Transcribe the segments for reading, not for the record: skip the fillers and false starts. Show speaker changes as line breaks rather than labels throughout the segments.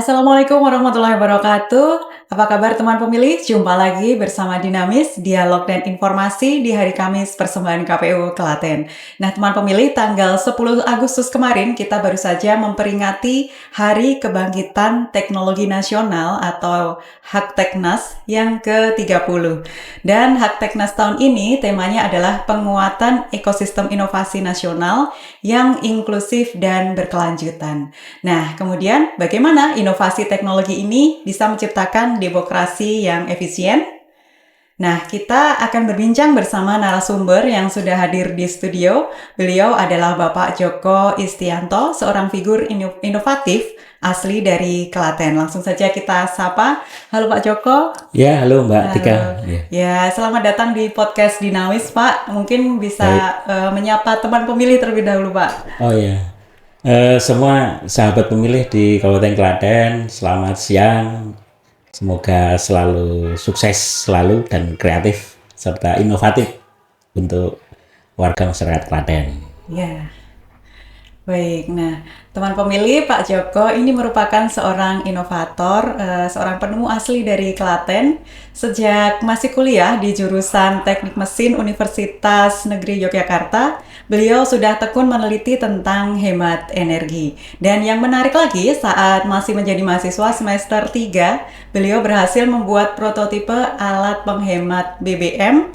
Assalamualaikum warahmatullahi wabarakatuh. Apa kabar teman pemilih? Jumpa lagi bersama Dinamis, Dialog dan Informasi di hari Kamis persembahan KPU Klaten. Nah teman pemilih, tanggal 10 Agustus kemarin kita baru saja memperingati Hari Kebangkitan Teknologi Nasional atau Hakteknas yang ke-30. Dan Hakteknas tahun ini temanya adalah penguatan ekosistem inovasi nasional yang inklusif dan berkelanjutan. Nah, kemudian bagaimana inovasi teknologi ini bisa menciptakan demokrasi yang efisien? Nah, kita akan berbincang bersama narasumber yang sudah hadir di studio. Beliau adalah Bapak Joko Istianto, seorang figur inovatif asli dari Klaten. Langsung saja kita sapa. Halo Pak Joko.
Ya, halo Mbak Tika.
Ya, selamat datang di podcast Dinamis, Pak. Mungkin bisa menyapa teman pemilih terlebih dahulu, Pak.
Oh ya. Semua sahabat pemilih di Kabupaten Klaten, selamat siang. Semoga selalu sukses selalu dan kreatif serta inovatif untuk warga masyarakat Klaten.
Ya. Baik, nah teman pemilih Pak Joko ini merupakan seorang inovator, seorang penemu asli dari Klaten. Sejak masih kuliah di jurusan Teknik Mesin Universitas Negeri Yogyakarta, beliau sudah tekun meneliti tentang hemat energi. Dan yang menarik lagi, saat masih menjadi mahasiswa semester 3, beliau berhasil membuat prototipe alat penghemat BBM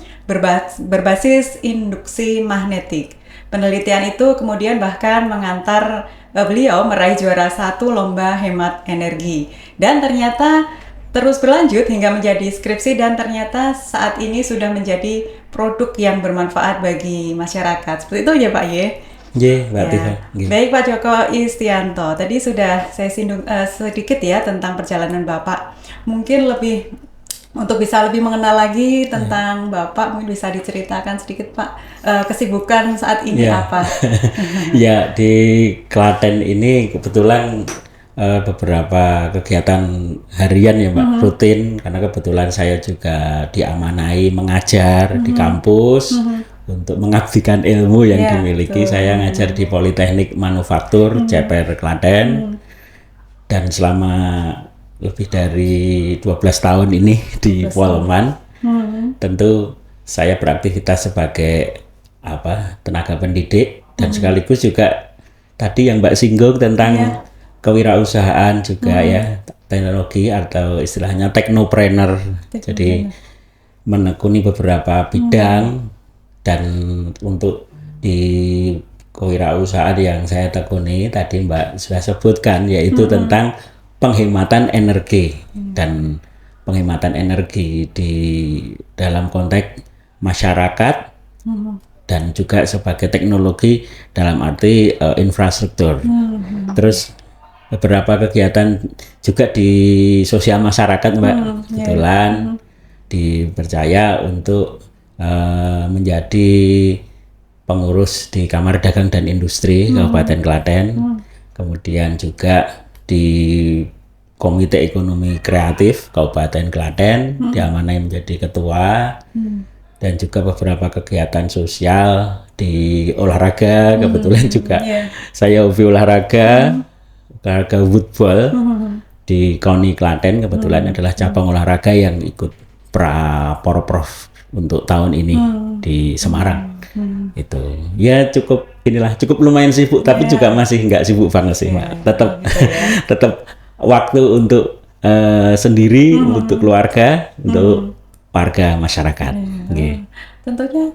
berbasis induksi magnetik. Penelitian itu kemudian bahkan mengantar beliau meraih juara 1 lomba hemat energi. Dan ternyata terus berlanjut hingga menjadi skripsi dan ternyata saat ini sudah menjadi produk yang bermanfaat bagi masyarakat. Seperti itu ya Pak Ye?
Iya, Mbak Tika.
Baik Pak Joko Istianto, tadi sudah saya singgung sedikit ya tentang perjalanan Bapak. Mungkin untuk bisa lebih mengenal lagi tentang Bapak, mungkin bisa diceritakan sedikit Pak, kesibukan saat ini apa?
Ya, di Klaten ini kebetulan beberapa kegiatan harian ya Mbak, rutin, karena kebetulan saya juga diamanai mengajar di kampus untuk mengabdikan ilmu yang dimiliki. Saya ngajar di Politeknik Manufaktur CPR Klaten, dan selama lebih dari 12 tahun ini di Polman. Tentu saya beraktivitas sebagai tenaga pendidik dan sekaligus juga tadi yang Mbak singgung tentang kewirausahaan juga ya, teknologi atau istilahnya teknopreneur. Jadi menekuni beberapa bidang, dan untuk di kewirausahaan yang saya tekuni tadi Mbak sudah sebutkan, yaitu tentang penghematan energi dan penghematan energi di dalam konteks masyarakat dan juga sebagai teknologi dalam arti infrastruktur. Terus beberapa kegiatan juga di sosial masyarakat Mbak, kebetulan dipercaya untuk menjadi pengurus di Kamar Dagang dan Industri Kabupaten Klaten, kemudian juga di Komite Ekonomi Kreatif Kabupaten Klaten, diamanai menjadi ketua, dan juga beberapa kegiatan sosial di olahraga. Kebetulan juga saya hobi olahraga football di KONI Klaten. Kebetulan adalah cabang olahraga yang ikut Porprov untuk tahun ini di Semarang. Itu ya cukup lumayan sibuk, tapi juga masih nggak sibuk banget sih Mbak. Tetap waktu untuk sendiri, untuk keluarga, untuk warga masyarakat.
Tentunya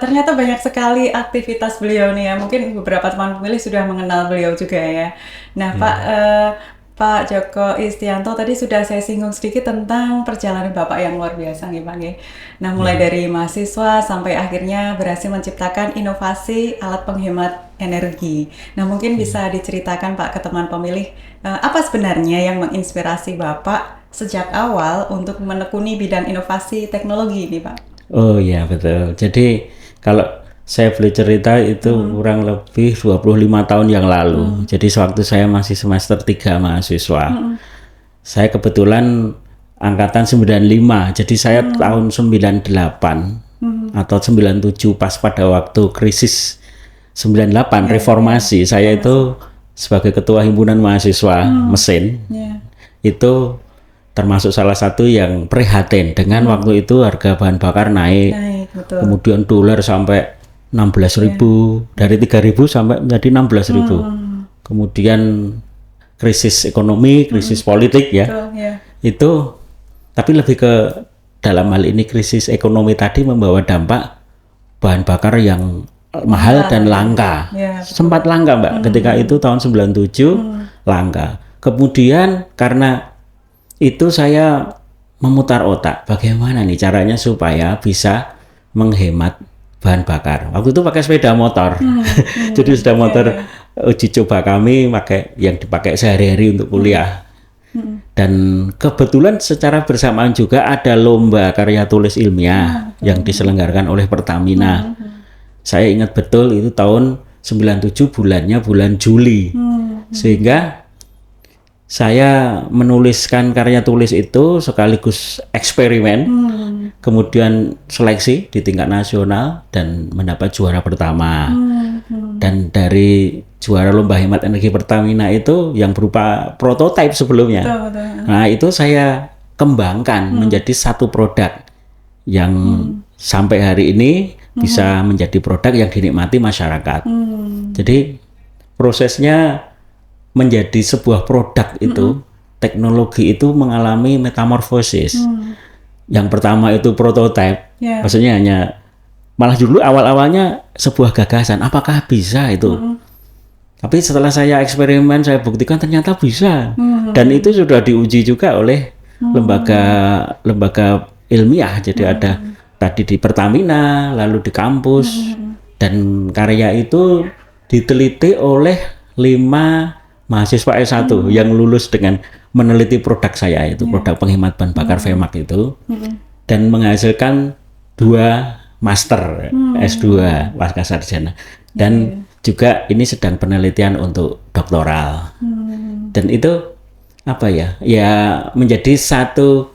ternyata banyak sekali aktivitas beliau nih ya. Mungkin beberapa teman pemilih sudah mengenal beliau juga ya. Nah Pak Joko Istianto, tadi sudah saya singgung sedikit tentang perjalanan Bapak yang luar biasa nih Pak. Nah mulai dari mahasiswa sampai akhirnya berhasil menciptakan inovasi alat penghemat energi. Nah mungkin bisa diceritakan Pak ke teman pemilih, apa sebenarnya yang menginspirasi Bapak sejak awal untuk menekuni bidang inovasi teknologi ini Pak?
Oh iya betul. Jadi kalau saya boleh cerita itu kurang lebih 25 tahun yang lalu. Jadi sewaktu saya masih semester 3 mahasiswa. Saya kebetulan angkatan 95. Jadi saya tahun 98 atau 97 pas pada waktu krisis 98 reformasi. Saya itu sebagai ketua himpunan mahasiswa mesin. itu termasuk salah satu yang prihatin dengan waktu itu harga bahan bakar naik,
betul.
kemudian dolar sampai 16.000, dari 3.000 sampai menjadi 16.000. Kemudian krisis ekonomi, krisis politik ya.
Betul, ya.
Itu tapi lebih ke dalam hal ini krisis ekonomi tadi membawa dampak bahan bakar yang mahal dan langka.
Ya,
sempat langka Mbak, ketika itu tahun 97 langka. Kemudian karena itu saya memutar otak, bagaimana nih caranya supaya bisa menghemat bahan bakar. Waktu itu pakai sepeda motor, jadi sepeda motor uji coba kami pakai yang dipakai sehari-hari untuk kuliah. Dan kebetulan secara bersamaan juga ada lomba karya tulis ilmiah yang diselenggarakan oleh Pertamina. Saya ingat betul itu tahun 97, bulannya bulan Juli. Sehingga saya menuliskan karya tulis itu sekaligus eksperimen, kemudian seleksi di tingkat nasional dan mendapat juara pertama. Dan dari juara lomba hemat energi Pertamina itu yang berupa prototipe sebelumnya. Nah itu saya kembangkan menjadi satu produk yang sampai hari ini bisa menjadi produk yang dinikmati masyarakat. Jadi prosesnya menjadi sebuah produk itu, teknologi itu mengalami metamorfosis. Yang pertama itu prototipe, maksudnya hanya, malah dulu awal-awalnya sebuah gagasan, apakah bisa itu? Tapi setelah saya eksperimen, saya buktikan ternyata bisa. Dan itu sudah diuji juga oleh lembaga ilmiah. Jadi ada tadi di Pertamina, lalu di kampus, dan karya itu diteliti oleh 5 mahasiswa S1 yang lulus dengan meneliti produk saya itu, produk penghemat bahan bakar Vemax itu, dan menghasilkan 2 master S2 pasca sarjana, dan juga ini sedang penelitian untuk doktoral. Dan itu apa ya? Ya menjadi satu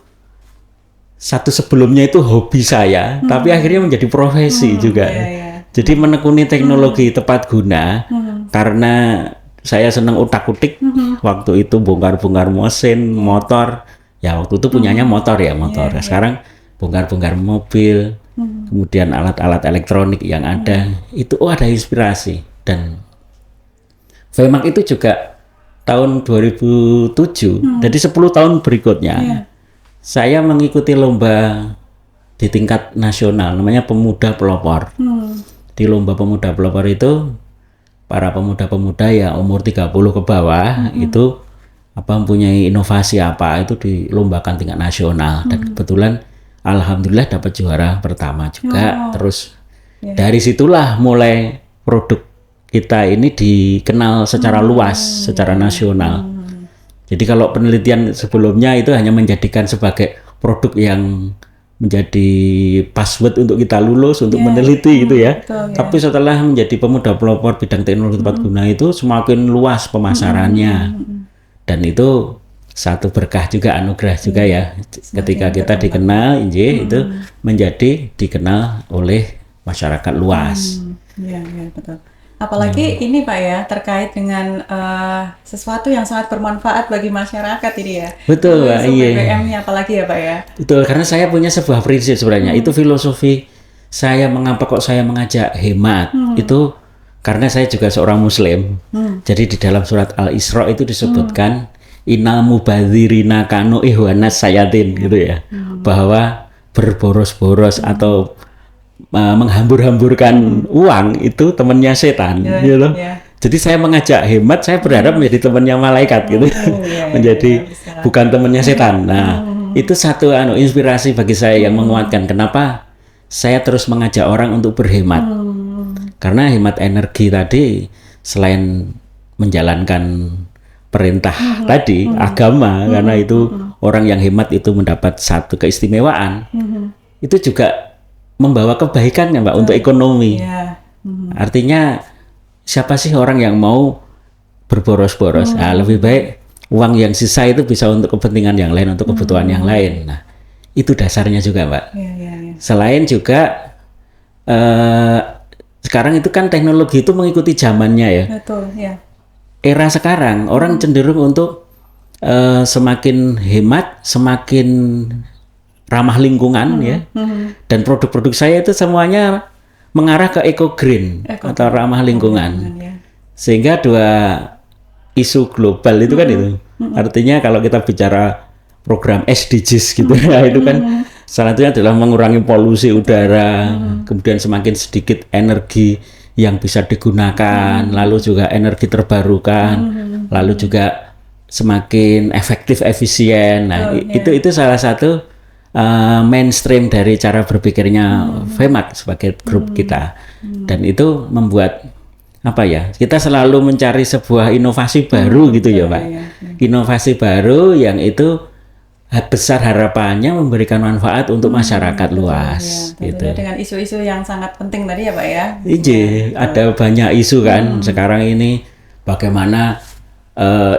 sebelumnya itu hobi saya, tapi akhirnya menjadi profesi juga. Jadi menekuni teknologi tepat guna karena saya senang utak-utik. Waktu itu bongkar-bongkar mesin, motor. Ya waktu itu punyanya motor ya, motor. Sekarang bongkar-bongkar mobil, kemudian alat-alat elektronik yang ada. Itu ada inspirasi. Dan Vemax itu juga tahun 2007, jadi 10 tahun berikutnya, saya mengikuti lomba di tingkat nasional, namanya Pemuda Pelopor. Di lomba Pemuda Pelopor itu, para pemuda-pemuda ya umur 30 ke bawah itu mempunyai inovasi apa itu dilombakan tingkat nasional, dan kebetulan alhamdulillah dapat juara pertama juga. Terus dari situlah mulai produk kita ini dikenal secara luas, secara nasional. Jadi kalau penelitian sebelumnya itu hanya menjadikan sebagai produk yang menjadi password untuk kita lulus, untuk meneliti gitu ya. Tapi setelah menjadi pemuda pelopor bidang teknologi tepat guna itu semakin luas pemasarannya. Dan itu satu berkah juga, anugerah juga ya. Ketika kita dikenal, itu menjadi dikenal oleh masyarakat luas.
Iya, betul. Apalagi ini Pak ya, terkait dengan sesuatu yang sangat bermanfaat bagi masyarakat ini ya.
Betul Pak,
BBM-nya apalagi ya Pak ya.
Betul, karena saya punya sebuah prinsip sebenarnya. Itu filosofi saya, mengapa kok saya mengajak hemat. Itu karena saya juga seorang muslim. Jadi di dalam surat Al-Isra itu disebutkan innal mubadzirina kanu ihwanas sayatin gitu ya. Bahwa berboros-boros atau menghambur-hamburkan uang itu temannya setan, gitu loh. Jadi saya mengajak hemat, saya berharap menjadi temannya malaikat gitu, menjadi bukan temannya setan. Nah, itu satu inspirasi bagi saya yang menguatkan kenapa saya terus mengajak orang untuk berhemat. Karena hemat energi tadi selain menjalankan perintah tadi agama, karena itu orang yang hemat itu mendapat satu keistimewaan, itu juga membawa kebaikan ya Mbak untuk ekonomi. Artinya siapa sih orang yang mau berboros-boros? Nah, lebih baik uang yang sisa itu bisa untuk kepentingan yang lain, untuk kebutuhan yang lain. Nah, itu dasarnya juga Mbak. Selain juga sekarang itu kan teknologi itu mengikuti zamannya ya.
Betul, ya.
Era sekarang orang cenderung untuk semakin hemat, semakin ramah lingkungan ya. Dan produk-produk saya itu semuanya mengarah ke eco green atau ramah lingkungan.
Ya.
Sehingga dua isu global itu kan itu. Artinya kalau kita bicara program SDGs gitu ya, itu kan salah satunya adalah mengurangi polusi udara, kemudian semakin sedikit energi yang bisa digunakan, lalu juga energi terbarukan, lalu juga semakin efektif, efisien. Nah, itu salah satu mainstream dari cara berpikirnya FEMAK sebagai grup kita. Dan itu membuat apa ya, kita selalu mencari sebuah inovasi baru gitu ya Pak. Inovasi baru yang itu besar harapannya memberikan manfaat untuk masyarakat luas
Ya,
gitu.
dengan isu-isu yang sangat penting tadi ya Pak ya.
Iya, ada banyak isu kan sekarang ini, bagaimana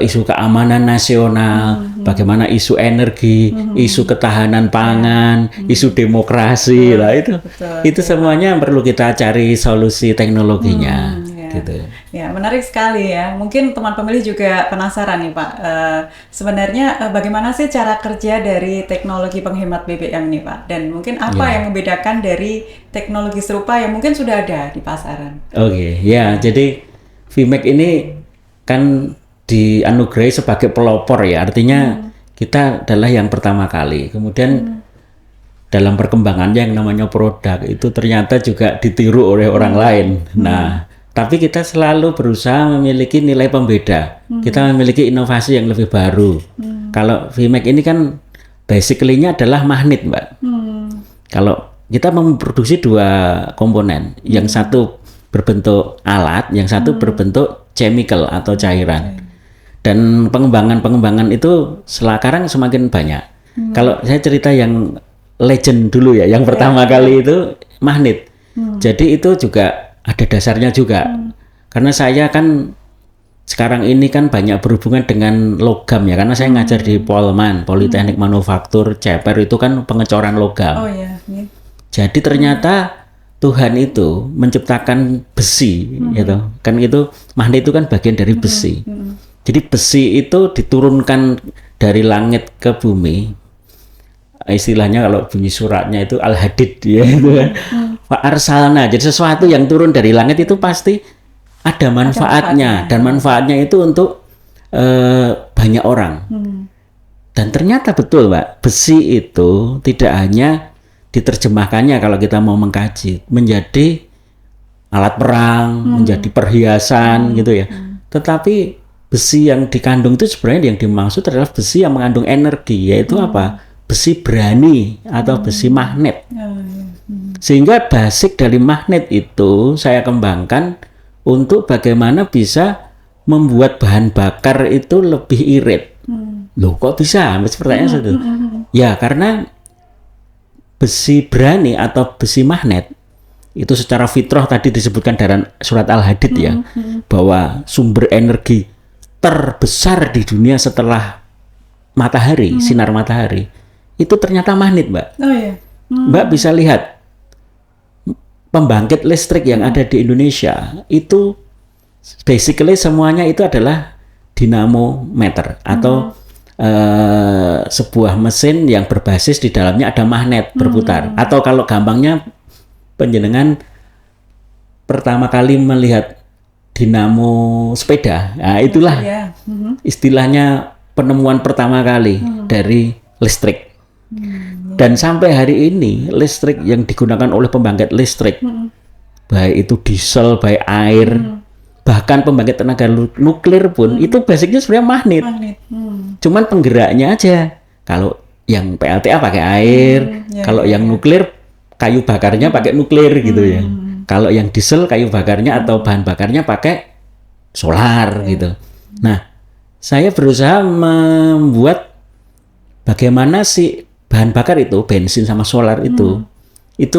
isu keamanan nasional, bagaimana isu energi, isu ketahanan pangan, isu demokrasi lah itu semuanya perlu kita cari solusi teknologinya. Gitu.
Ya, menarik sekali ya. Mungkin teman pemilih juga penasaran nih Pak. Sebenarnya bagaimana sih cara kerja dari teknologi penghemat BBM nih Pak? Dan mungkin apa yang membedakan dari teknologi serupa yang mungkin sudah ada di pasaran?
Oke, ya. Jadi VMAX ini kan dianugerahi sebagai pelopor ya. Artinya kita adalah yang pertama kali. Kemudian dalam perkembangannya yang namanya produk itu ternyata juga ditiru oleh orang lain. Nah, tapi kita selalu berusaha memiliki nilai pembeda. Kita memiliki inovasi yang lebih baru. Kalau VMAX ini kan basically-nya adalah magnet, Mbak. Kalau kita memproduksi dua komponen, yang satu berbentuk alat, yang satu berbentuk chemical atau cairan. Dan pengembangan itu sekarang semakin banyak. Kalau saya cerita yang legend dulu ya, yang pertama kali itu magnet. Jadi itu juga ada dasarnya juga, karena saya kan sekarang ini kan banyak berhubungan dengan logam ya, karena saya ngajar di Polman, Politeknik Manufaktur Ceper, itu kan pengecoran logam.
Oh iya.
Jadi ternyata Tuhan itu menciptakan besi, gitu kan, itu magnet itu kan bagian dari besi. Jadi besi itu diturunkan dari langit ke bumi. Istilahnya kalau bunyi suratnya itu al-hadid ya, itu kan. Arsalna, jadi sesuatu yang turun dari langit itu pasti ada manfaatnya, dan manfaatnya itu untuk banyak orang. Dan ternyata betul Pak, besi itu tidak hanya diterjemahkannya kalau kita mau mengkaji menjadi alat perang, menjadi perhiasan gitu ya. Tetapi besi yang dikandung itu sebenarnya yang dimaksud adalah besi yang mengandung energi, yaitu apa? Besi berani atau besi magnet. Sehingga basic dari magnet itu saya kembangkan untuk bagaimana bisa membuat bahan bakar itu lebih irit. Loh kok bisa? Pertanyaan itu. Ya karena besi berani atau besi magnet itu secara fitrah tadi disebutkan dalam surat Al-Hadid ya, bahwa sumber energi terbesar di dunia setelah matahari, sinar matahari, itu ternyata magnet, Mbak.
Oh iya.
Mbak bisa lihat pembangkit listrik yang ada di Indonesia itu basically semuanya itu adalah dinamometer atau sebuah mesin yang berbasis di dalamnya ada magnet berputar. Atau kalau gampangnya penjenengan pertama kali melihat dinamo sepeda, nah itulah istilahnya penemuan pertama kali dari listrik. Dan sampai hari ini listrik yang digunakan oleh pembangkit listrik, baik itu diesel, baik air, bahkan pembangkit tenaga nuklir pun itu basicnya sebenarnya magnet. Cuman penggeraknya aja. Kalau yang PLTA pakai air, kalau yang nuklir kayu bakarnya pakai nuklir gitu ya. Kalau yang diesel kayu bakarnya atau bahan bakarnya pakai solar gitu. Nah, saya berusaha membuat bagaimana sih bahan bakar itu, bensin sama solar itu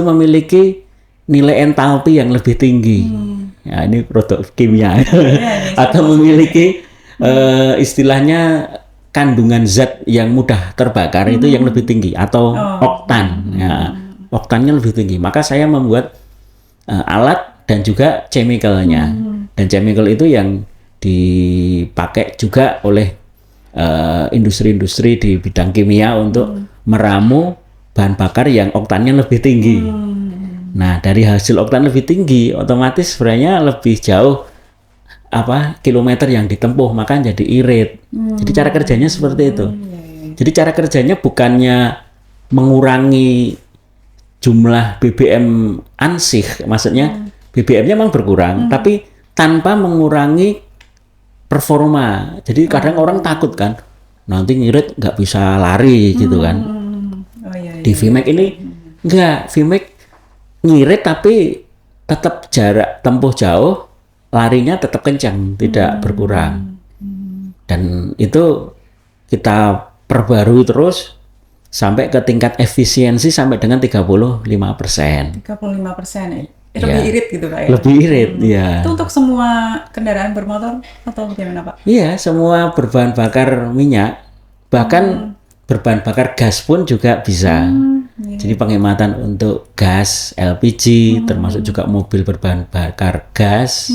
memiliki nilai entalpi yang lebih tinggi. Ya, ini produk kimia. Atau memiliki istilahnya kandungan zat yang mudah terbakar itu yang lebih tinggi, atau oktan. Ya, oktannya lebih tinggi. Maka saya membuat alat dan juga chemicalnya. Dan chemical itu yang dipakai juga oleh industri-industri di bidang kimia untuk meramu bahan bakar yang oktannya lebih tinggi. Nah, dari hasil oktan lebih tinggi, otomatis sebenarnya lebih jauh kilometer yang ditempuh, maka jadi irit. Jadi cara kerjanya seperti itu. Jadi cara kerjanya bukannya mengurangi jumlah BBM ansih, maksudnya BBM-nya memang berkurang, tapi tanpa mengurangi performa. Jadi kadang orang takut kan, nanti ngirit nggak bisa lari gitu kan. Di VMAX ini enggak, VMAX ngirit tapi tetap jarak tempuh jauh, larinya tetap kencang, tidak berkurang. Dan itu kita perbarui terus sampai ke tingkat efisiensi sampai dengan 35%.
35% ya? Lebih irit gitu Pak ya?
Lebih irit, ya.
Itu untuk semua kendaraan bermotor atau bagaimana Pak?
Iya, semua berbahan bakar minyak, bahkan berbahan bakar gas pun juga bisa. Jadi penghematan untuk gas, LPG, termasuk juga mobil berbahan bakar gas,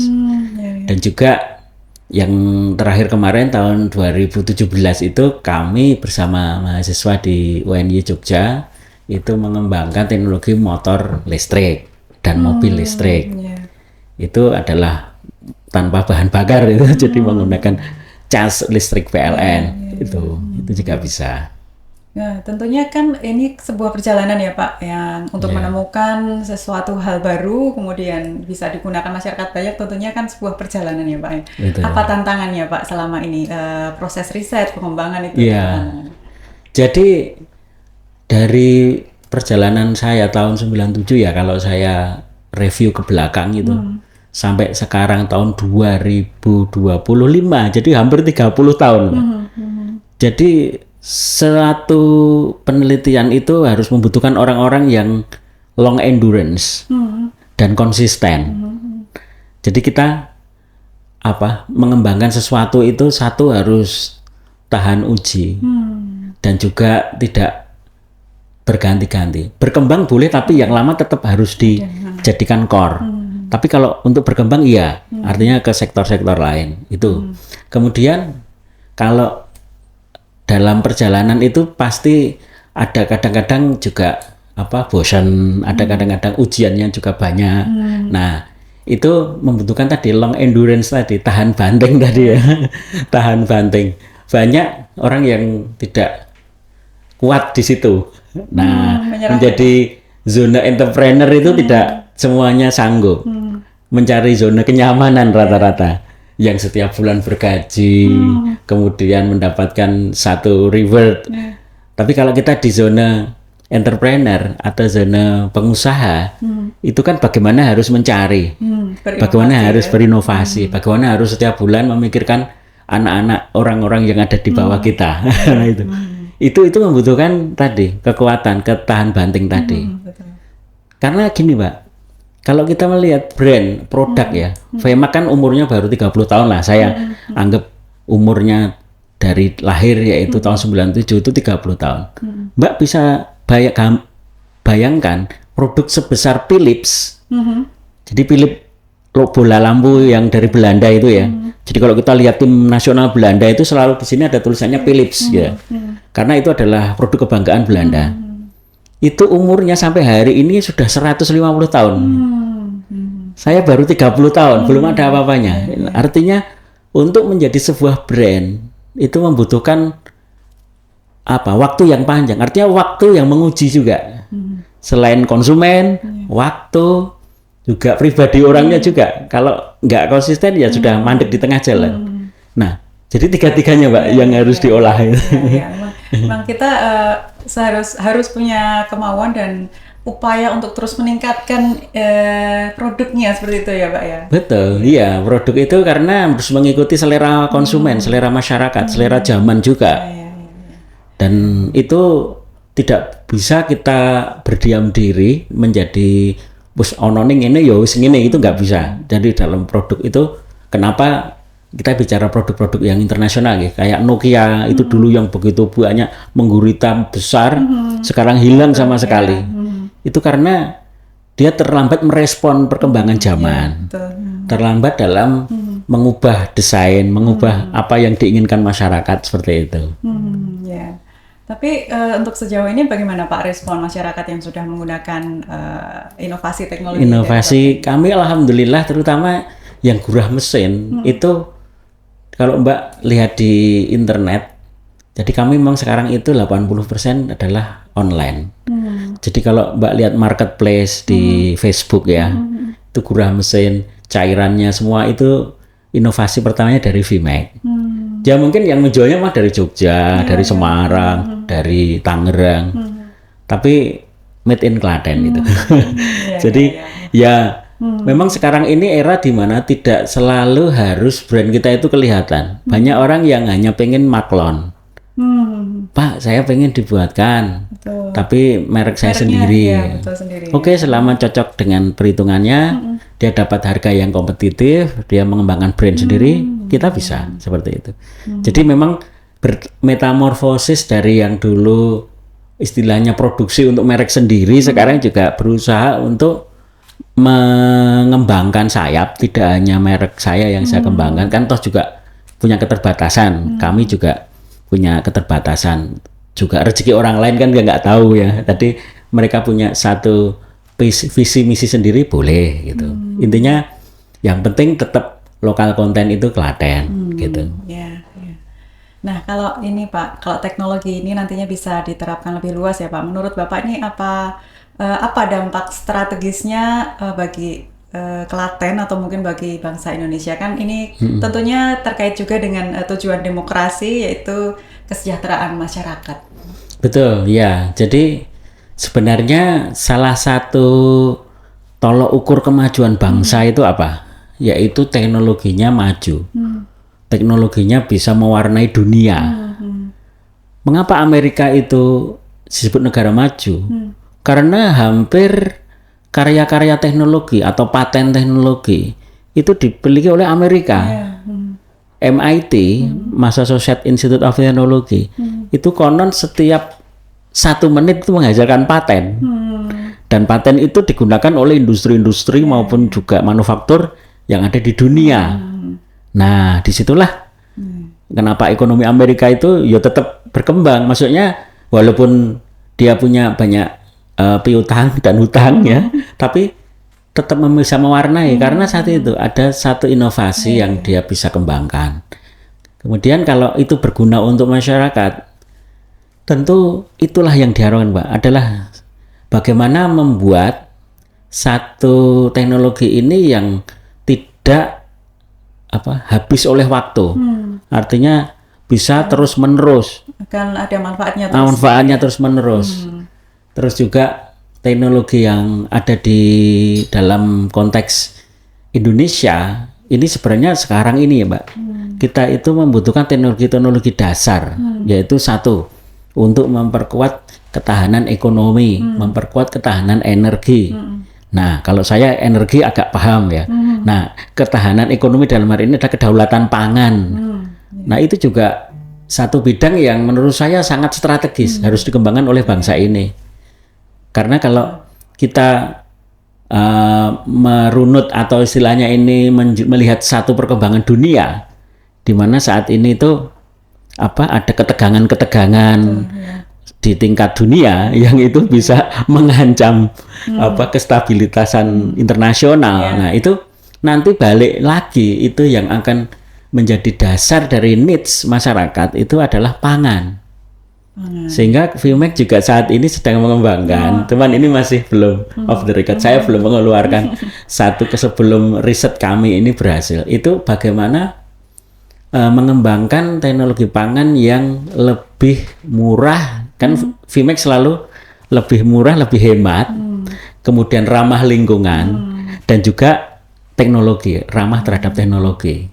dan juga yang terakhir kemarin tahun 2017 itu kami bersama mahasiswa di UNY Jogja itu mengembangkan teknologi motor listrik dan mobil listrik. Itu adalah tanpa bahan bakar itu, jadi menggunakan cas listrik PLN itu juga bisa.
Nah, tentunya kan ini sebuah perjalanan ya Pak, yang untuk menemukan sesuatu hal baru kemudian bisa digunakan masyarakat banyak, tentunya kan sebuah perjalanan ya Pak. Apa tantangannya Pak selama ini proses riset pengembangan itu?
Jadi dari perjalanan saya tahun 97 ya, kalau saya review ke belakang itu sampai sekarang tahun 2025, jadi hampir 30 tahun. Jadi suatu penelitian itu harus membutuhkan orang-orang yang long endurance dan konsisten. Jadi kita mengembangkan sesuatu itu satu harus tahan uji dan juga tidak berganti-ganti. Berkembang boleh, tapi yang lama tetap harus dijadikan core. Tapi kalau untuk berkembang iya, artinya ke sektor-sektor lain itu. Kemudian kalau dalam perjalanan itu pasti ada kadang-kadang juga bosan, ada kadang-kadang ujiannya juga banyak. Nah, itu membutuhkan tadi long endurance tadi, tahan banting tadi ya. Tahan banting. Banyak orang yang tidak kuat di situ. Nah, menjadi zona entrepreneur itu tidak semuanya sanggup. Mencari zona kenyamanan rata-rata. Yang setiap bulan bergaji, kemudian mendapatkan satu reward. Tapi kalau kita di zona entrepreneur atau zona pengusaha, itu kan bagaimana harus mencari, bagaimana harus berinovasi, bagaimana harus setiap bulan memikirkan anak-anak orang-orang yang ada di bawah kita. Nah, itu membutuhkan tadi kekuatan, ketahan banting tadi. Karena gini Pak, kalau kita melihat brand, produk ya, VMAX kan umurnya baru 30 tahun lah. Saya anggap umurnya dari lahir yaitu tahun 97 itu 30 tahun. Mbak bisa bayangkan produk sebesar Philips. Jadi Philips bola lampu yang dari Belanda itu ya. Jadi kalau kita lihat tim nasional Belanda itu selalu di sini ada tulisannya Philips ya. Karena itu adalah produk kebanggaan Belanda. Itu umurnya sampai hari ini sudah 150 tahun. Saya baru 30 tahun, belum ada apa-apanya. Artinya untuk menjadi sebuah brand itu membutuhkan waktu yang panjang. Artinya waktu yang menguji juga. Selain konsumen, waktu juga pribadi orangnya juga. Kalau nggak konsisten ya sudah mandek di tengah jalan. Nah, jadi tiga-tiganya Mbak yang harus diolah.
Memang kita harus punya kemauan dan upaya untuk terus meningkatkan produknya seperti itu ya Pak ya?
Betul, iya. Produk itu karena harus mengikuti selera konsumen, selera masyarakat, selera zaman juga. Dan itu tidak bisa kita berdiam diri menjadi wis ononing ini ya wis ngene, itu nggak bisa. Jadi dalam produk itu kenapa kita bicara produk-produk yang internasional ya, kayak Nokia itu dulu yang begitu banyak menggurita besar, sekarang hilang sama sekali. Itu karena dia terlambat merespon perkembangan zaman, terlambat dalam mengubah desain, mengubah apa yang diinginkan masyarakat seperti itu.
Ya. Tapi untuk sejauh ini bagaimana Pak respon masyarakat yang sudah menggunakan inovasi teknologi?
Inovasi kami alhamdulillah, terutama yang gurah mesin itu kalau Mbak lihat di internet, jadi kami memang sekarang itu 80% adalah online. Jadi kalau Mbak lihat marketplace di Facebook ya, itu gurah mesin, cairannya semua itu inovasi pertamanya dari VMAX. Ya mungkin yang menjualnya mah dari Jogja, dari Semarang, dari Tangerang, tapi made in Klaten gitu. Jadi ya memang sekarang ini era di mana tidak selalu harus brand kita itu kelihatan. Banyak orang yang hanya pengen maklon. Pak, saya pengen dibuatkan, tapi merek saya sendiri.
Ya, sendiri.
Oke, selama cocok dengan perhitungannya, dia dapat harga yang kompetitif, dia mengembangkan brand sendiri, kita bisa seperti itu. Jadi memang metamorfosis dari yang dulu istilahnya produksi untuk merek sendiri, sekarang juga berusaha untuk mengembangkan sayap, tidak hanya merek saya yang saya kembangkan, kan toh juga punya keterbatasan, kami juga punya keterbatasan, juga rezeki orang lain kan nggak tahu ya. Tadi mereka punya satu visi misi sendiri boleh gitu. Intinya yang penting tetap lokal konten itu Klaten gitu.
Ya, ya. Nah kalau ini Pak, kalau teknologi ini nantinya bisa diterapkan lebih luas ya Pak. Menurut Bapak ini apa dampak strategisnya bagi Klaten atau mungkin bagi bangsa Indonesia? Kan ini tentunya terkait juga dengan tujuan demokrasi, yaitu kesejahteraan masyarakat.
Betul ya. Jadi sebenarnya salah satu tolok ukur kemajuan bangsa itu apa? Yaitu teknologinya maju. Teknologinya bisa mewarnai dunia. Mengapa Amerika itu disebut negara maju? Karena hampir karya-karya teknologi atau paten teknologi itu dimiliki oleh Amerika. MIT, Massachusetts Institute of Technology, itu konon setiap 1 menit itu menghasilkan paten. Dan paten itu digunakan oleh industri-industri maupun juga manufaktur yang ada di dunia. Nah, disitulah kenapa ekonomi Amerika itu ya tetap berkembang. Maksudnya walaupun dia punya banyak piutang dan hutang ya, tapi tetap bisa mewarnai karena saat itu ada satu inovasi yang dia bisa kembangkan. Kemudian kalau itu berguna untuk masyarakat, tentu itulah yang diharapkan Mbak, adalah bagaimana membuat satu teknologi ini yang tidak habis oleh waktu. Artinya bisa terus menerus.
Akan ada manfaatnya
terus. Manfaatnya terus menerus. Terus juga teknologi yang ada di dalam konteks Indonesia ini sebenarnya sekarang ini ya Mbak, kita itu membutuhkan teknologi-teknologi dasar, yaitu satu, untuk memperkuat ketahanan ekonomi, memperkuat ketahanan energi. Nah, kalau saya energi agak paham ya. Nah, ketahanan ekonomi dalam hari ini adalah kedaulatan pangan. Nah, itu juga satu bidang yang menurut saya sangat strategis, harus dikembangkan oleh bangsa ini. Karena kalau kita merunut atau istilahnya ini melihat satu perkembangan dunia, di mana saat ini itu ada ketegangan-ketegangan di tingkat dunia yang itu bisa mengancam kestabilitasan internasional. Nah, itu nanti balik lagi, itu yang akan menjadi dasar dari needs masyarakat itu adalah pangan. Sehingga VMAX juga saat ini sedang mengembangkan, teman ini masih belum off the record, saya belum mengeluarkan satu sebelum riset kami ini berhasil, itu bagaimana mengembangkan teknologi pangan yang lebih murah, kan VMAX selalu lebih murah, lebih hemat, kemudian ramah lingkungan, dan juga teknologi, ramah terhadap teknologi.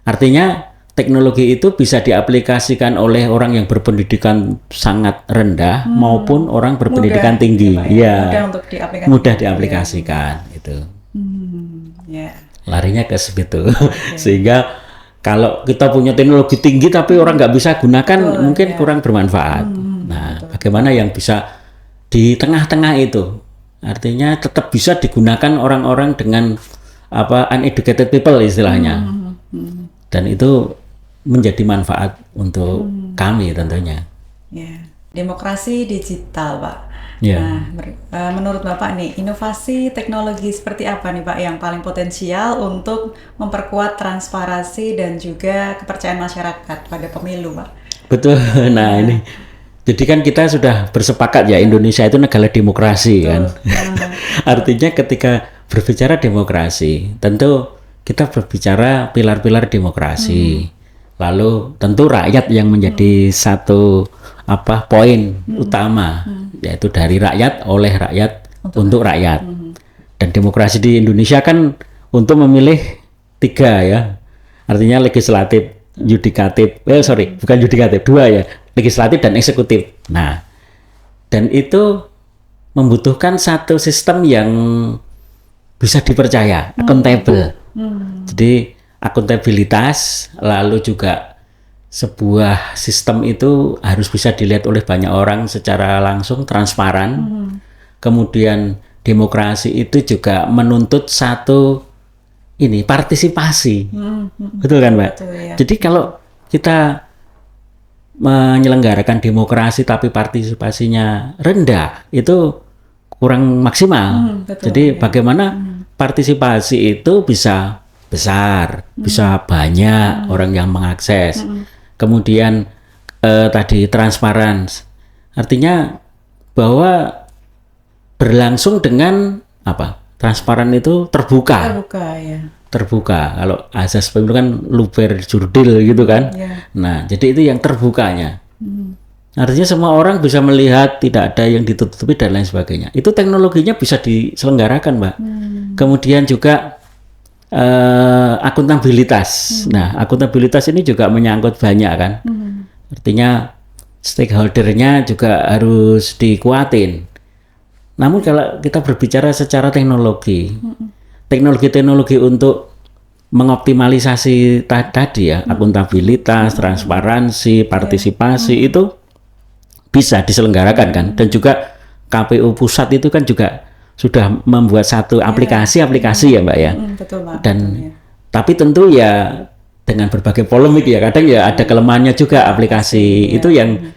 Artinya teknologi itu bisa diaplikasikan oleh orang yang berpendidikan sangat rendah maupun orang berpendidikan tinggi. Ya, mudah diaplikasikan itu. Larinya ke situ. Sehingga kalau kita punya teknologi tinggi tapi orang nggak bisa gunakan, mungkin kurang bermanfaat. Nah, bagaimana yang bisa di tengah-tengah itu? Artinya tetap bisa digunakan orang-orang dengan uneducated people istilahnya. Dan itu menjadi manfaat untuk kami tentunya.
Ya, demokrasi digital, Pak.
Ya.
Nah, menurut Bapak nih, inovasi teknologi seperti apa nih Pak yang paling potensial untuk memperkuat transparansi dan juga kepercayaan masyarakat pada pemilu, Pak?
Betul. Nah, ini. Jadi kan kita sudah bersepakat ya Indonesia itu negara demokrasi kan. Artinya ketika berbicara demokrasi, tentu kita berbicara pilar-pilar demokrasi. Lalu tentu rakyat yang menjadi satu poin utama, yaitu dari rakyat, oleh rakyat, untuk rakyat. Dan demokrasi di Indonesia kan untuk memilih 3 ya. Artinya legislatif, yudikatif, bukan yudikatif, 2 ya, legislatif dan eksekutif. Nah, dan itu membutuhkan satu sistem yang bisa dipercaya, akuntabel. Jadi akuntabilitas, lalu juga sebuah sistem itu harus bisa dilihat oleh banyak orang secara langsung, transparan. Kemudian demokrasi itu juga menuntut satu partisipasi. Betul kan, Mbak?
Betul, ya.
Jadi kalau kita menyelenggarakan demokrasi tapi partisipasinya rendah, itu kurang maksimal.
Betul,
jadi bagaimana partisipasi itu bisa besar, bisa banyak orang yang mengakses. Kemudian tadi transparan, artinya bahwa berlangsung dengan transparan itu terbuka. Terbuka. Kalau azas pemilu kan luber jurdil gitu kan. Nah, jadi itu yang terbukanya. Artinya semua orang bisa melihat, tidak ada yang ditutupi dan lain sebagainya. Itu teknologinya bisa diselenggarakan, Mbak. Kemudian juga akuntabilitas. Nah, akuntabilitas ini juga menyangkut banyak kan. Artinya stakeholdernya juga harus dikuatin. Namun kalau kita berbicara secara teknologi, teknologi untuk mengoptimalisasi tadi ya, akuntabilitas, transparansi, partisipasi itu bisa diselenggarakan kan. Dan juga KPU pusat itu kan juga sudah membuat satu aplikasi ya Mbak ya.
Betul, Pak.
Dan tapi tentu ya dengan berbagai polemik ya, kadang ya ada kelemahannya juga aplikasi itu yang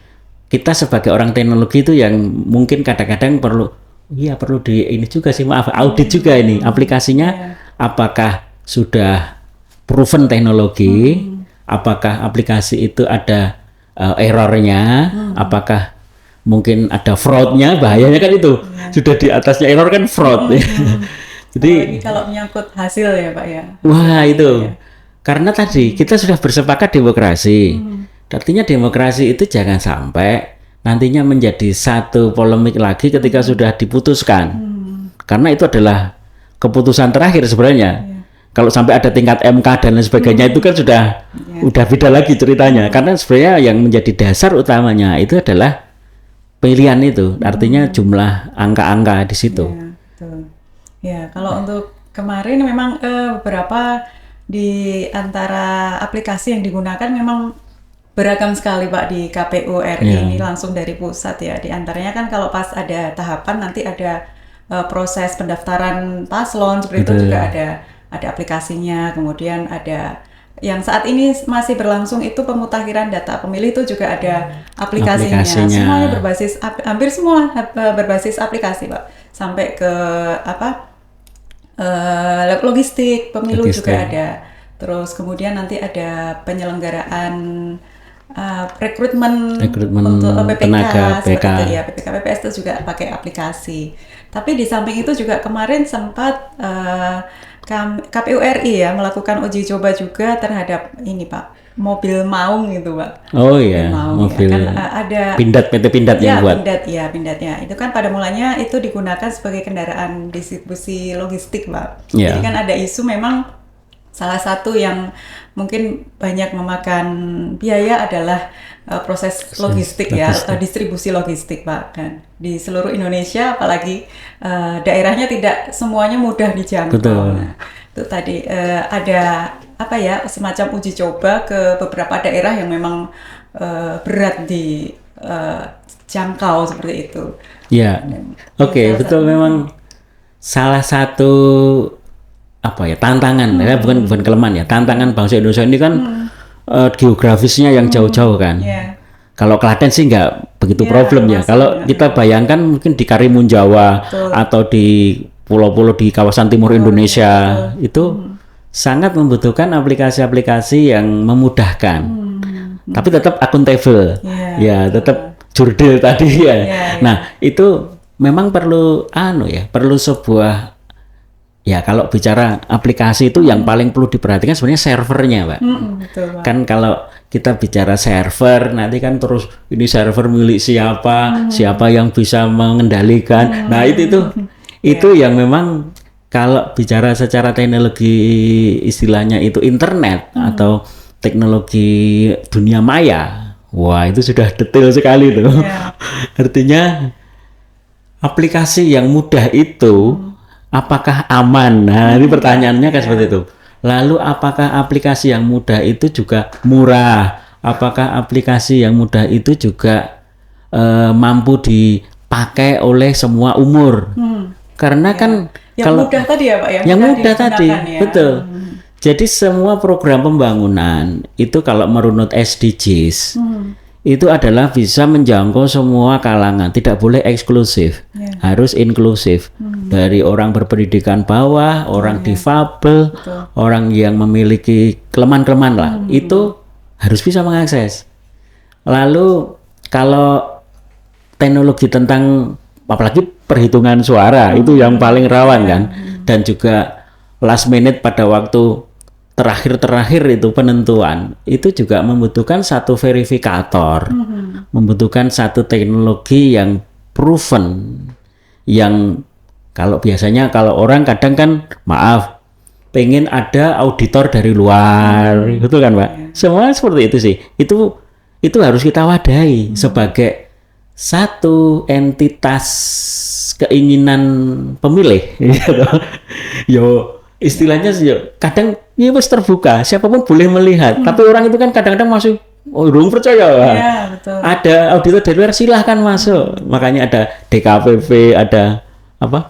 kita sebagai orang teknologi itu yang mungkin kadang-kadang perlu ini juga sih, maaf, audit juga ini aplikasinya apakah sudah proven teknologi, apakah aplikasi itu ada errornya, apakah mungkin ada fraudnya, bahayanya kan itu sudah di atasnya error kan fraud. Jadi
kalau menyangkut hasil ya Pak ya.
Wah itu karena tadi kita sudah bersepakat demokrasi. Artinya demokrasi itu jangan sampai nantinya menjadi satu polemik lagi ketika sudah diputuskan. Karena itu adalah keputusan terakhir sebenarnya. Kalau sampai ada tingkat MK dan lain sebagainya itu kan sudah beda lagi ceritanya. Karena sebenarnya yang menjadi dasar utamanya itu adalah pilihan itu, artinya jumlah angka-angka di situ.
Ya, kalau untuk kemarin memang beberapa di antara aplikasi yang digunakan memang beragam sekali Pak di KPU RI ini langsung dari pusat ya. Di antaranya kan kalau pas ada tahapan nanti ada proses pendaftaran paslon seperti itu juga ada aplikasinya, kemudian ada yang saat ini masih berlangsung itu pemutakhiran data pemilih itu juga ada aplikasinya. Semuanya berbasis hampir semua berbasis aplikasi Pak. Sampai ke logistik pemilu juga ada. Terus kemudian nanti ada penyelenggaraan rekrutmen untuk PPK seperti itu ya, PPK PPS itu juga pakai aplikasi. Tapi di samping itu juga kemarin sempat KPU RI ya melakukan uji coba juga terhadap ini Pak, mobil maung gitu Pak.
Oh iya, mobil
ya. Kan ada
PT Pindad yang buat.
Pindatnya. Itu kan pada mulanya itu digunakan sebagai kendaraan distribusi logistik Pak. Jadi kan ada isu memang salah satu yang mungkin banyak memakan biaya adalah proses logistik ya, atau distribusi logistik Pak. Dan di seluruh Indonesia apalagi daerahnya tidak semuanya mudah dijangkau. Nah, itu tadi ada semacam uji coba ke beberapa daerah yang memang berat di jangkau seperti itu.
Ya, oke, betul memang salah satu apa ya, tantangan ya, bukan kelemahan ya, tantangan bangsa Indonesia ini kan geografisnya yang jauh-jauh kan.
Yeah.
Kalau Klaten sih nggak begitu problem ya. Kalau kita bayangkan mungkin di Karimun Jawa atau di pulau-pulau di kawasan timur Indonesia itu sangat membutuhkan aplikasi-aplikasi yang memudahkan. Tapi tetap akuntabel. Ya, tetap jurdil tadi ya. Nah, itu memang perlu perlu sebuah, ya kalau bicara aplikasi itu yang paling perlu diperhatikan sebenarnya servernya, Pak.
Betul, Pak.
Kan kalau kita bicara server, nanti kan terus ini server milik siapa, siapa yang bisa mengendalikan. Nah, itu yang memang kalau bicara secara teknologi istilahnya itu internet atau teknologi dunia maya, wah itu sudah detail sekali tuh. Artinya aplikasi yang mudah itu apakah aman? Nah, ini pertanyaannya kan seperti itu. Lalu apakah aplikasi yang mudah itu juga murah? Apakah aplikasi yang mudah itu juga mampu dipakai oleh semua umur? Karena kan
yang
kalau
mudah tadi ya Pak ya.
Yang mudah tadi,
ya.
betul. Jadi semua program pembangunan itu kalau merunut SDGs itu adalah bisa menjangkau semua kalangan, tidak boleh eksklusif, harus inklusif. Dari orang berpendidikan bawah, orang difabel, orang yang memiliki kelemahan-kelemahan lah, itu harus bisa mengakses. Lalu kalau teknologi tentang apalagi perhitungan suara itu yang paling rawan kan, dan juga last minute pada waktu terakhir itu penentuan itu juga membutuhkan satu verifikator, membutuhkan satu teknologi yang proven, yang kalau biasanya kalau orang kadang kan pengen ada auditor dari luar, betul kan Pak? Semua seperti itu sih. Itu harus kita wadahi sebagai satu entitas keinginan pemilih. Yo istilahnya sih, kadang ini harus terbuka, siapapun boleh melihat. Tapi orang itu kan kadang-kadang masih belum percaya.
Ya, betul.
Ada auditor dari luar, silahkan masuk. Makanya ada DKPP, ada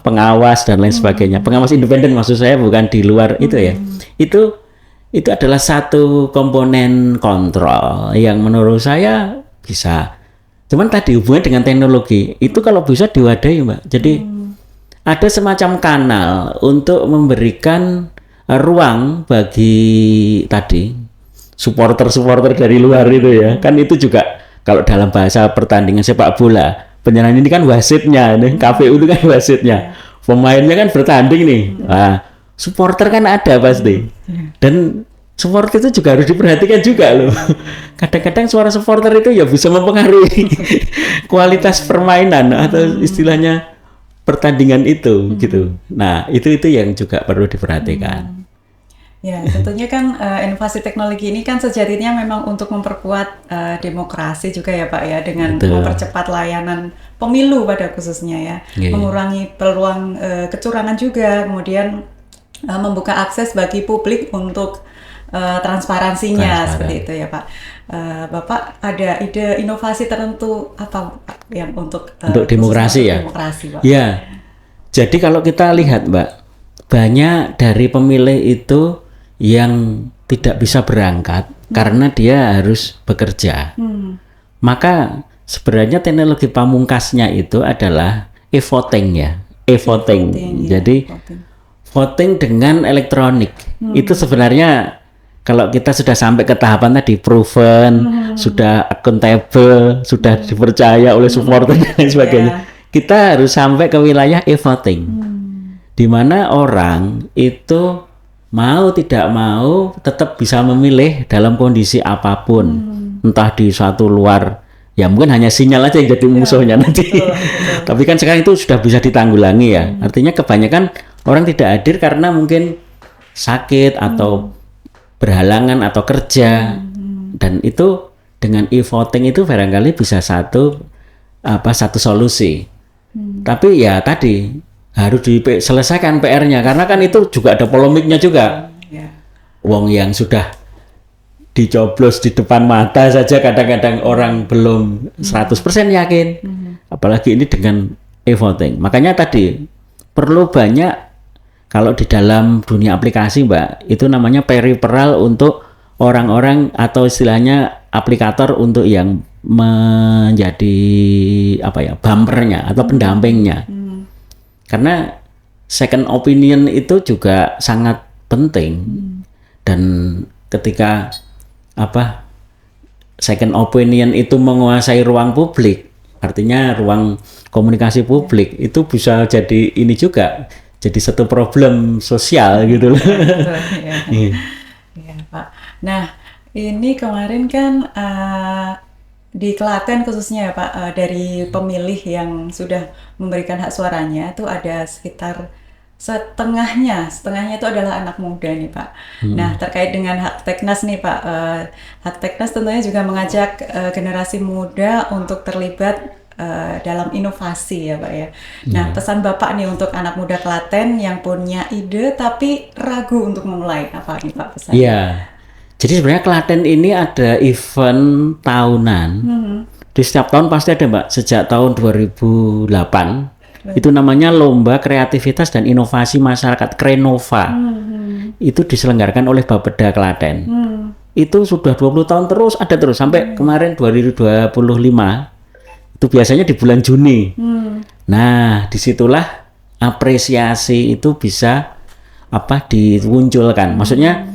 pengawas dan lain sebagainya. Pengawas independen maksud saya, bukan di luar itu ya. Itu adalah satu komponen kontrol yang menurut saya bisa. Cuman tadi hubungannya dengan teknologi itu kalau bisa diwadahi, Mbak. Jadi ada semacam kanal untuk memberikan ruang bagi tadi supporter dari luar itu ya. Kan itu juga kalau dalam bahasa pertandingan sepak bola, penyerang ini kan wasitnya, nih KPU itu kan wasitnya. Pemainnya kan bertanding nih. Nah, supporter kan ada pasti. Dan supporter itu juga harus diperhatikan juga loh. Kadang-kadang suara supporter itu ya bisa mempengaruhi kualitas permainan atau istilahnya pertandingan itu gitu. Nah, itu yang juga perlu diperhatikan.
Ya, tentunya kan inovasi teknologi ini kan sejatinya memang untuk memperkuat demokrasi juga ya Pak ya, dengan mempercepat layanan pemilu pada khususnya ya, mengurangi peluang kecurangan juga, kemudian membuka akses bagi publik untuk transparansinya seperti itu ya Pak. Bapak ada ide inovasi tertentu apa yang untuk
demokrasi ya?
Demokrasi, Pak.
Ya, jadi kalau kita lihat Mbak, banyak dari pemilih itu yang tidak bisa berangkat karena dia harus bekerja. Maka sebenarnya teknologi pamungkasnya itu adalah e-voting ya, e-voting. Jadi voting dengan elektronik itu sebenarnya kalau kita sudah sampai ke tahapan tadi proven, sudah akuntabel, sudah dipercaya oleh supporter dan lain sebagainya, kita harus sampai ke wilayah e-voting, di mana orang itu mau tidak mau tetap bisa memilih dalam kondisi apapun, entah di suatu luar, ya mungkin hanya sinyal aja yang jadi musuhnya nanti. Tapi kan sekarang itu sudah bisa ditanggulangi ya. Artinya kebanyakan orang tidak hadir karena mungkin sakit atau berhalangan atau kerja, dan itu dengan e-voting itu barangkali bisa satu solusi. Tapi ya tadi harus diselesaikan PR-nya, karena kan itu juga ada polemiknya juga. Wong yang sudah dicoblos di depan mata saja kadang-kadang orang belum 100% yakin, apalagi ini dengan e-voting. Makanya tadi perlu banyak, kalau di dalam dunia aplikasi Mbak, itu namanya peripheral untuk orang-orang atau istilahnya aplikator untuk yang menjadi bumpernya atau pendampingnya. Karena second opinion itu juga sangat penting. Dan ketika second opinion itu menguasai ruang publik, artinya ruang komunikasi publik, itu bisa jadi ini juga jadi satu problem sosial gitu loh.
Iya, Pak. Nah, ini kemarin kan di Klaten khususnya ya Pak, dari pemilih yang sudah memberikan hak suaranya itu ada sekitar setengahnya itu adalah anak muda nih Pak. Nah, terkait dengan hak Teknas nih Pak, hak Teknas tentunya juga mengajak generasi muda untuk terlibat dalam inovasi ya Pak ya. Nah, pesan Bapak nih untuk anak muda Klaten yang punya ide tapi ragu untuk memulai, apa nih Pak pesan?
Iya. Jadi sebenarnya Klaten ini ada event tahunan. Di setiap tahun pasti ada Mbak. Sejak tahun 2008 itu namanya Lomba Kreativitas dan Inovasi Masyarakat Krenova. Itu diselenggarakan oleh Bapeda Klaten. Itu sudah 20 tahun terus sampai kemarin 2025. Itu biasanya di bulan Juni. Nah, disitulah apresiasi itu bisa dimunculkan. Maksudnya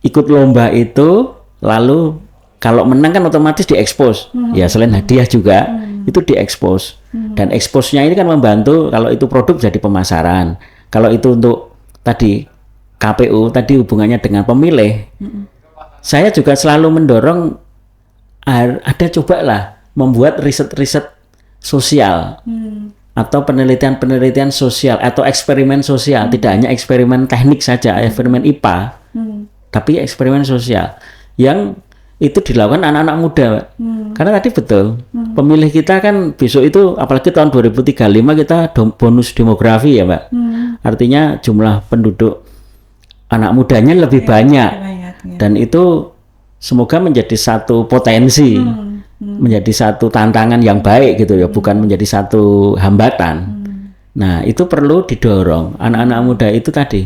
ikut lomba itu, lalu kalau menang kan otomatis diekspos. Ya selain hadiah juga itu diekspos. Dan eksposnya ini kan membantu kalau itu produk jadi pemasaran. Kalau itu untuk tadi KPU tadi hubungannya dengan pemilih. Saya juga selalu mendorong ada cobalah membuat riset-riset sosial atau penelitian-penelitian sosial atau eksperimen sosial, tidak hanya eksperimen teknik saja, eksperimen IPA, tapi eksperimen sosial yang itu dilakukan anak-anak muda. Karena tadi betul, pemilih kita kan besok itu, apalagi tahun 2035 kita bonus demografi ya Mbak, artinya jumlah penduduk anak mudanya lebih banyak, dan itu semoga menjadi satu potensi, menjadi satu tantangan yang baik gitu ya, bukan menjadi satu hambatan. Nah, itu perlu didorong anak-anak muda itu tadi.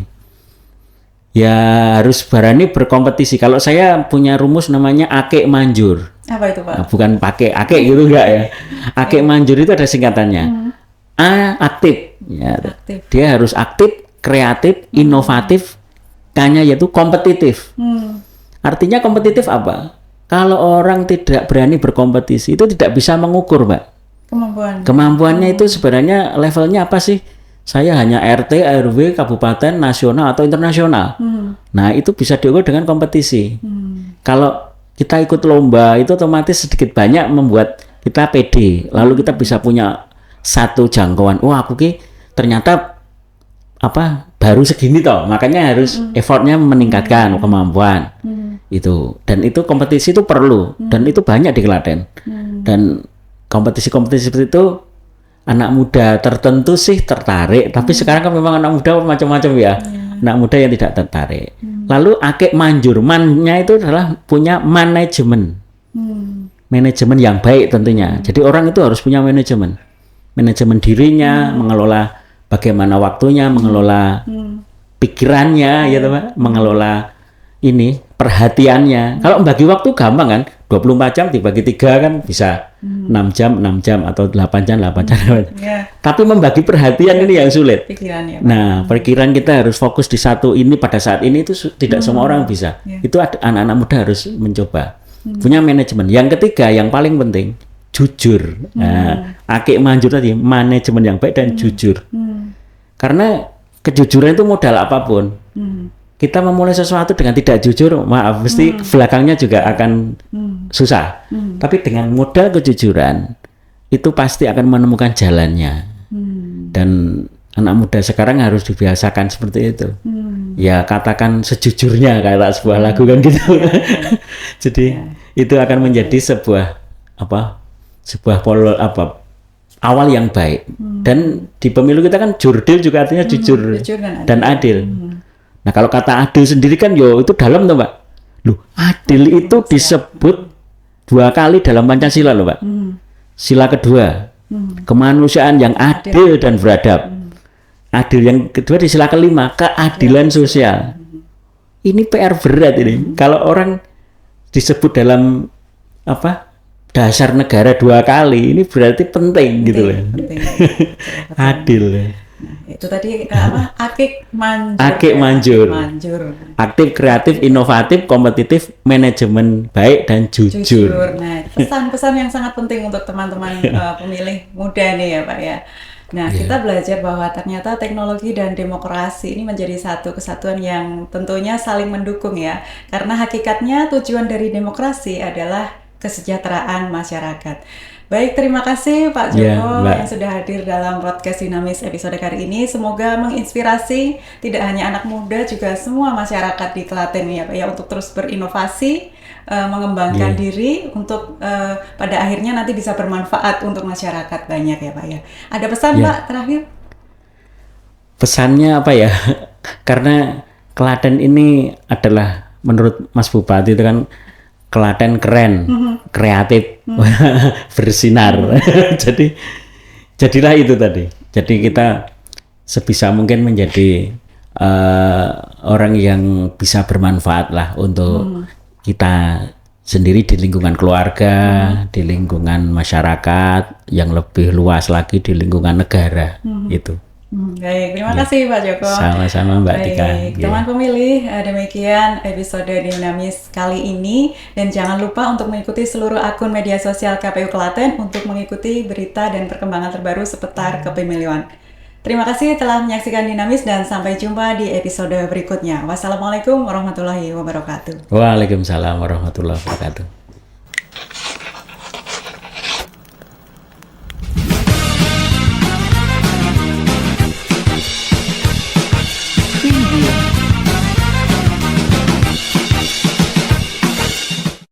Ya harus berani berkompetisi. Kalau saya punya rumus namanya ake manjur.
Apa itu Pak?
Nah, bukan pakai ake gitu enggak ya. Ake manjur itu ada singkatannya. A aktif. Ya, dia harus aktif, kreatif, inovatif. K-nya yaitu kompetitif. Artinya kompetitif apa? Kalau orang tidak berani berkompetisi itu tidak bisa mengukur, Mbak. Kemampuannya itu sebenarnya levelnya apa sih? Saya hanya RT, RW, kabupaten, nasional atau internasional. Nah, itu bisa diukur dengan kompetisi. Kalau kita ikut lomba itu otomatis sedikit banyak membuat kita pede. Lalu kita bisa punya satu jangkauan. Wah, aku ternyata baru segini toh. Makanya harus effortnya meningkatkan kemampuan. Itu. Dan itu kompetisi itu perlu, dan itu banyak di Klaten. Dan kompetisi-kompetisi seperti itu anak muda tertentu sih tertarik, tapi sekarang kan memang anak muda macam-macam ya. Anak muda yang tidak tertarik. Lalu ake manjur, mannya itu adalah punya manajemen. Manajemen yang baik tentunya. Jadi orang itu harus punya manajemen. Manajemen dirinya, mengelola bagaimana waktunya, mengelola pikirannya gitu Pak, mengelola perhatiannya. Kalau bagi waktu gampang kan, 24 jam dibagi 3 kan bisa 6 jam atau 8 jam. Tapi membagi perhatian ini yang sulit. Nah, pikiran kita harus fokus di satu ini pada saat ini itu tidak semua orang bisa. Itu anak-anak muda harus mencoba. Punya manajemen. Yang ketiga, yang paling penting, jujur. Nah, ake manjur tadi, manajemen yang baik dan jujur. Karena kejujuran itu modal apapun. Kita memulai sesuatu dengan tidak jujur, maaf, pasti belakangnya juga akan susah. Tapi dengan modal kejujuran, itu pasti akan menemukan jalannya. Dan anak muda sekarang harus dibiasakan seperti itu. Ya katakan sejujurnya kayak sebuah lagu kan gitu. Jadi itu akan menjadi sebuah awal yang baik. Dan di pemilu kita kan jurdil juga artinya jujur dan adil. Nah kalau kata adil sendiri kan itu dalam tuh Mbak. Loh, adil itu disebut 2 kali dalam Pancasila loh Mbak. Sila kedua, kemanusiaan yang adil dan beradab. adil. Yang kedua di sila kelima, keadilan sosial. Ini PR berat ini. Kalau orang disebut dalam dasar negara 2 kali, ini berarti penting gitu loh. Adil.
Nah, itu tadi akik manjur.
Akik manjur. Aktif, kreatif, inovatif, kompetitif, manajemen baik dan jujur.
Nah, pesan-pesan yang sangat penting untuk teman-teman pemilih muda nih ya Pak ya. Nah, kita belajar bahwa ternyata teknologi dan demokrasi ini menjadi satu kesatuan yang tentunya saling mendukung ya. Karena hakikatnya tujuan dari demokrasi adalah kesejahteraan masyarakat. Baik, terima kasih Pak Joko yang sudah hadir dalam podcast Dinamis episode kali ini. Semoga menginspirasi tidak hanya anak muda, juga semua masyarakat di Klaten ya Pak ya, untuk terus berinovasi, mengembangkan diri untuk pada akhirnya nanti bisa bermanfaat untuk masyarakat banyak ya Pak ya. Ada pesan Pak terakhir?
Pesannya apa ya? Karena Klaten ini adalah menurut Mas Bupati itu kan Klaten keren, kreatif, bersinar. Jadilah itu tadi. Jadi kita sebisa mungkin menjadi orang yang bisa bermanfaat lah untuk kita sendiri di lingkungan keluarga, di lingkungan masyarakat, yang lebih luas lagi di lingkungan negara itu.
Baik, terima kasih Pak Joko.
Sama-sama Mbak Tika.
Teman pemilih, demikian episode Dinamis kali ini. Dan jangan lupa untuk mengikuti seluruh akun media sosial KPU Klaten untuk mengikuti berita dan perkembangan terbaru seputar kepemiluan. Terima kasih telah menyaksikan Dinamis dan sampai jumpa di episode berikutnya. Wassalamualaikum warahmatullahi wabarakatuh.
Waalaikumsalam warahmatullahi wabarakatuh.